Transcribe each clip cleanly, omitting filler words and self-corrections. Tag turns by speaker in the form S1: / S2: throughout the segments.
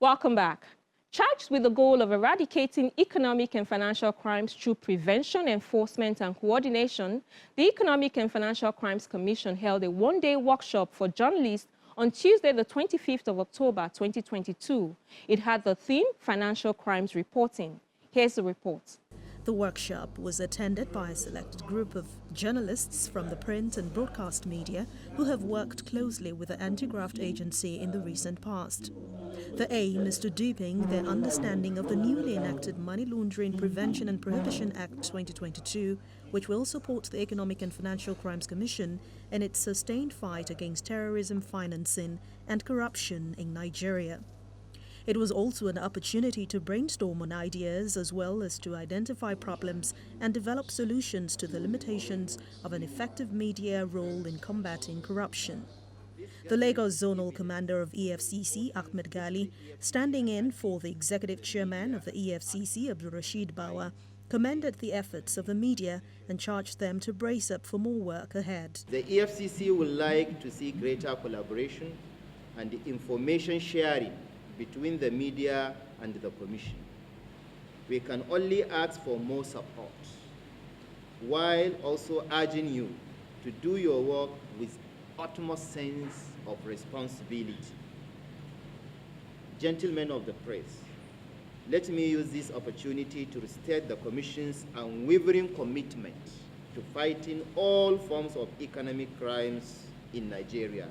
S1: Welcome back. Charged with the goal of eradicating economic and financial crimes through prevention, enforcement and coordination, the Economic and Financial Crimes Commission held a one-day workshop for journalists on Tuesday, the 25th of October, 2022. It had the theme, Financial Crimes Reporting. Here's the report.
S2: The workshop was attended by a select group of journalists from the print and broadcast media who have worked closely with the anti-graft agency in the recent past. The aim is to deepen their understanding of the newly enacted Money Laundering Prevention and Prohibition Act 2022, which will support the Economic and Financial Crimes Commission in its sustained fight against terrorism financing and corruption in Nigeria. It was also an opportunity to brainstorm on ideas as well as to identify problems and develop solutions to the limitations of an effective media role in combating corruption. The Lagos Zonal Commander of EFCC, Ahmed Gali, standing in for the Executive Chairman of the EFCC, Abdulrasheed Bawa, commended the efforts of the media and charged them to brace up for more work ahead.
S3: The EFCC would like to see greater collaboration and information sharing between the media and the Commission. We can only ask for more support, while also urging you to do your work with utmost sense of responsibility. Gentlemen of the press, let me use this opportunity to restate the Commission's unwavering commitment to fighting all forms of economic crimes in Nigeria.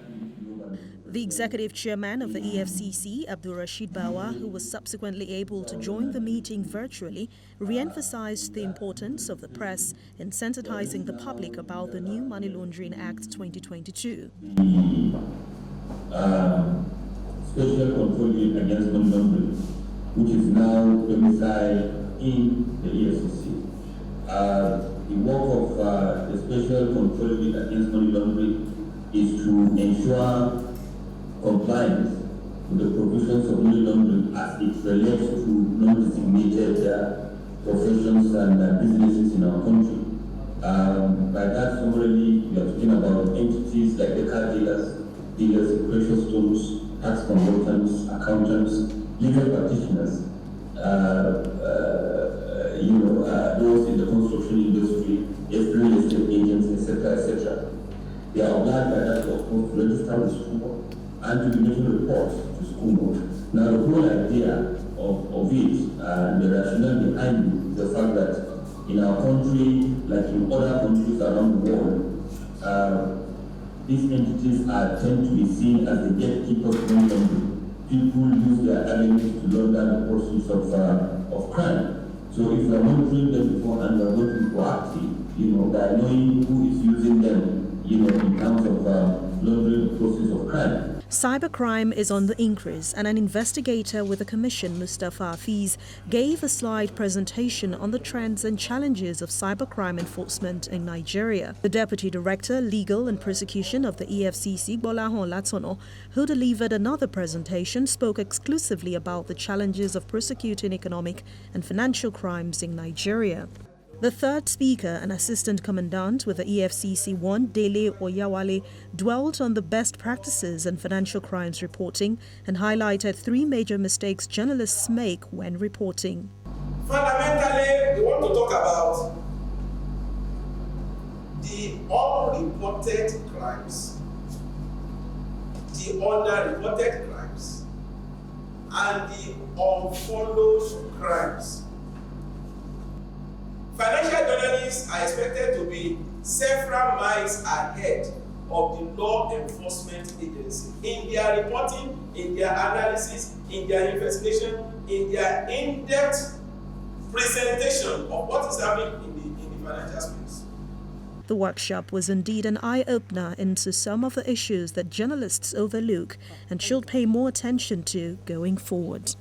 S2: The executive chairman of the EFCC, Abdulrasheed Bawa, who was subsequently able to join the meeting virtually, re-emphasized the importance of the press in sensitizing the public about the new Money Laundering Act 2022.
S4: Special Control Unit against Money Laundering, which is now domiciled in the EFCC. The work of the Special Control Unit against Money Laundering is to ensure compliance with the provisions of money laundering as it relates to non-designated professions and businesses in our country. By that, summarily, we are talking about entities like the car dealers, dealers in precious stones, tax consultants, accountants, legal practitioners, those in the construction industry, real estate agents, etc., etc. They are obliged by that to, of course, to register with school board and to be making reports to school board. Now, the whole idea of it and the rationale behind it is the fact that in our country, like in other countries around the world, these entities tend to be seen as the gatekeepers of money laundering. People use their avenues to launder the proceeds of crime. So if we are monitoring them beforehand, we are going to be proactive, by knowing who is using them, in terms of laundering the process of crime.
S2: Cybercrime is on the increase, and an investigator with the Commission, Mustafa Hafiz, gave a slide presentation on the trends and challenges of cybercrime enforcement in Nigeria. The Deputy Director, Legal and Prosecution of the EFCC, Bolahon Latono, who delivered another presentation, spoke exclusively about the challenges of prosecuting economic and financial crimes in Nigeria. The third speaker, an assistant commandant with the EFCC 1, Dele Oyawale, dwelt on the best practices in financial crimes reporting and highlighted three major mistakes journalists make when reporting.
S5: Fundamentally, we want to talk about the unreported crimes, the underreported crimes, and the unfollowed crimes. Financial journalists are expected to be several miles ahead of the law enforcement agency in their reporting, in their analysis, in their investigation, in their in-depth presentation of what is happening in the financial space.
S2: The workshop was indeed an eye-opener into some of the issues that journalists overlook and should pay more attention to going forward.